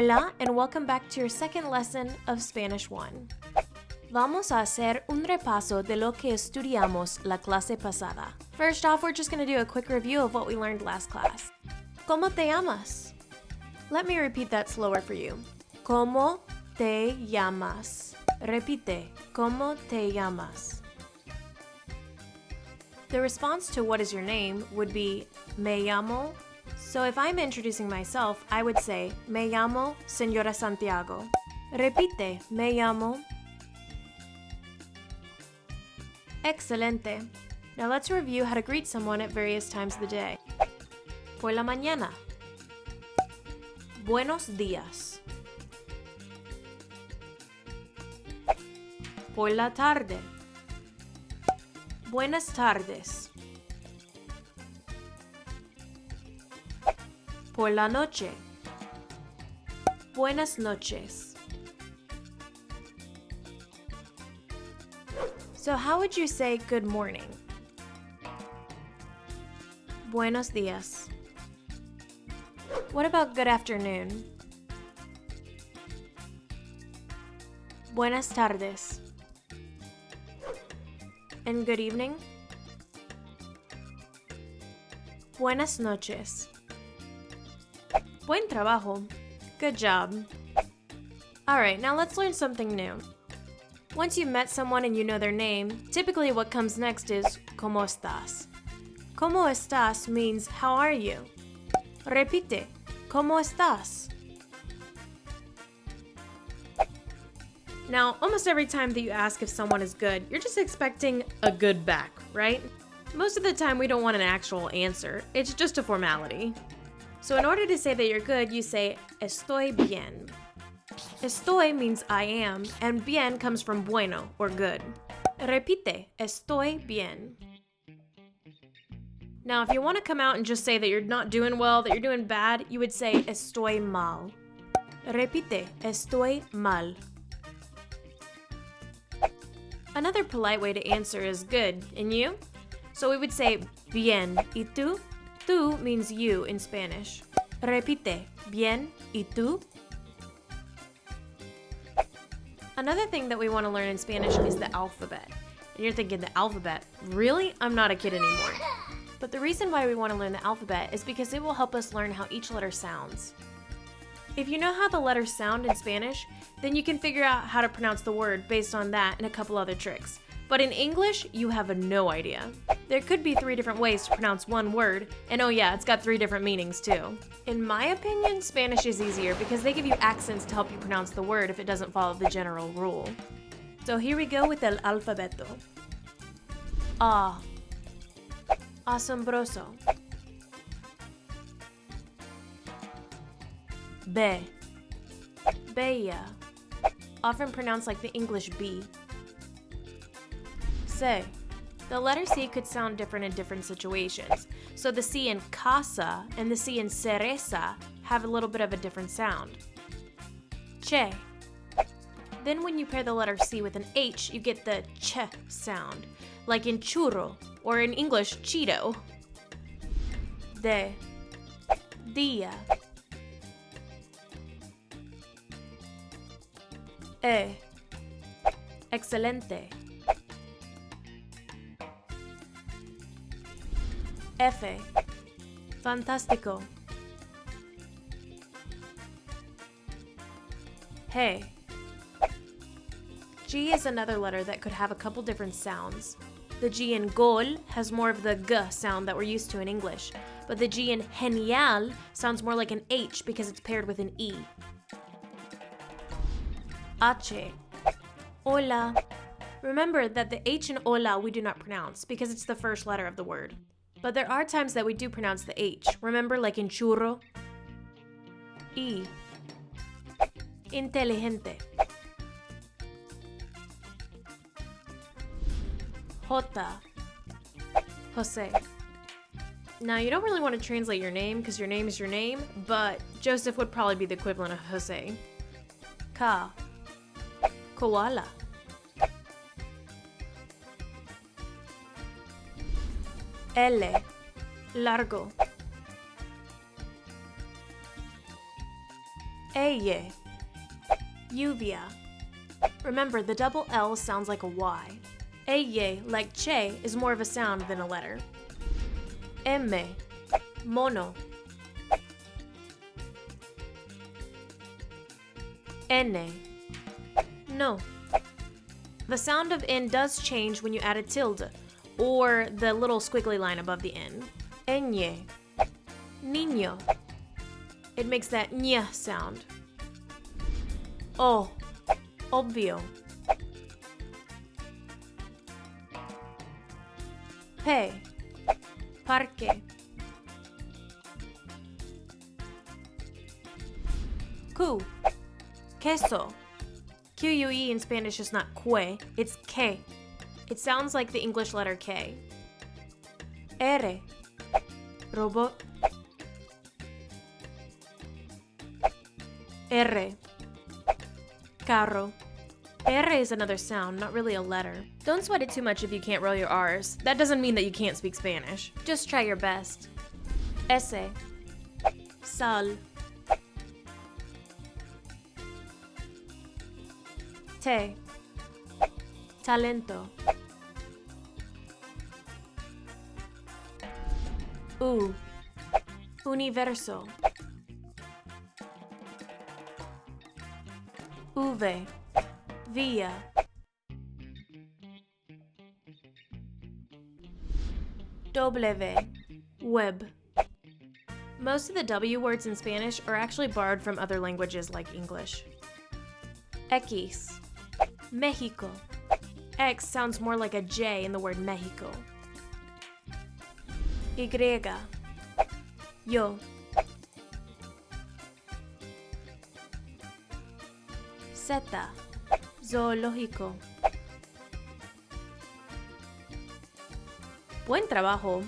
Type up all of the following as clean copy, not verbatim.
Hola, and welcome back to your second lesson of Spanish 1. Vamos a hacer un repaso de lo que estudiamos la clase pasada. First off, we're just going to do a quick review of what we learned last class. ¿Cómo te llamas? Let me repeat that slower for you. ¿Cómo te llamas? Repite, ¿cómo te llamas? The response to what is your name would be me llamo. So if I'm introducing myself, I would say me llamo Señora Santiago. Repite, me llamo. Excelente. Now let's review how to greet someone at various times of the day. Por la mañana. Buenos días. Por la tarde. Buenas tardes. Por la noche. Buenas noches. So how would you say good morning? Buenos días. What about good afternoon? Buenas tardes. And good evening? Buenas noches. Buen trabajo. Good job. Alright, now let's learn something new. Once you've met someone and you know their name, typically what comes next is ¿Cómo estás? ¿Cómo estás means how are you? Repite, ¿Cómo estás? Now, almost every time that you ask if someone is good, you're just expecting a good back, right? Most of the time we don't want an actual answer, it's just a formality. So in order to say that you're good, you say estoy bien. Estoy means I am, and bien comes from bueno, or good. Repite, estoy bien. Now, if you want to come out and just say that you're not doing well, that you're doing bad, you would say estoy mal. Repite, estoy mal. Another polite way to answer is good, and you? So we would say bien, ¿y tú? Tú means you in Spanish. Repite, bien, ¿y tú? Another thing that we want to learn in Spanish is the alphabet. And you're thinking, the alphabet? Really? I'm not a kid anymore. But the reason why we want to learn the alphabet is because it will help us learn how each letter sounds. If you know how the letters sound in Spanish, then you can figure out how to pronounce the word based on that and a couple other tricks. But in English, you have no idea. There could be 3 different ways to pronounce one word, and oh yeah, it's got 3 different meanings too. In my opinion, Spanish is easier because they give you accents to help you pronounce the word if it doesn't follow the general rule. So here we go with el alfabeto. A. Asombroso. B. Bella. Often pronounced like the English B. C. The letter C could sound different in different situations. So the C in casa and the C in cereza have a little bit of a different sound. Che. Then when you pair the letter C with an H, you get the ch sound, like in churro, or in English, Cheeto. D. Dia. E. Excelente. F. Fantástico. G. G is another letter that could have a couple different sounds. The G in gol has more of the G sound that we're used to in English, but the G in genial sounds more like an H because it's paired with an E. H. Hola. Remember that the H in hola we do not pronounce because it's the first letter of the word. But there are times that we do pronounce the H. Remember, like in churro? I. Inteligente. Jota. Jose. Now, you don't really want to translate your name because your name is your name, but Joseph would probably be the equivalent of Jose. Ka. Koala. L. Largo. Eye. Lluvia. Remember, the double L sounds like a Y. Eye, like che, is more of a sound than a letter. M. Mono. N. No. The sound of N does change when you add a tilde, or the little squiggly line above the N. Ñ. Niño. It makes that ñ sound. O. Obvio. P. Parque. Q. Queso. QUE in Spanish is not que, it's que. It sounds like the English letter K. R. Robot. R. Carro. R is another sound, not really a letter. Don't sweat it too much if you can't roll your R's. That doesn't mean that you can't speak Spanish. Just try your best. S. Sal. T. Talento. U. Universo. V. Via. W. Web. Most of the W words in Spanish are actually borrowed from other languages like English. X. Mexico. X sounds more like a J in the word Mexico. Y. Yo. Z. Zoológico. Buen trabajo.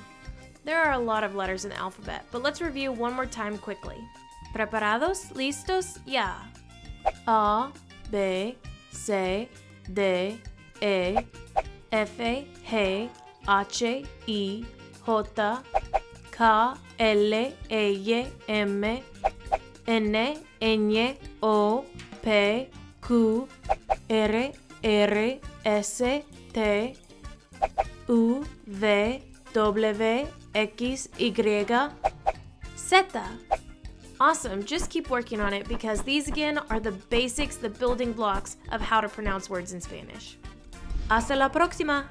There are a lot of letters in the alphabet, but let's review one more time quickly. ¿Preparados? ¿Listos? Ya. A, B, C, D, E, F, G, H, I, J, K, L, Y, M, N, Ñ, O, P, Q, R, R, S, T, U, V, W, X, Y, Z. Awesome, just keep working on it because these again are the basics, the building blocks of how to pronounce words in Spanish. Hasta la próxima!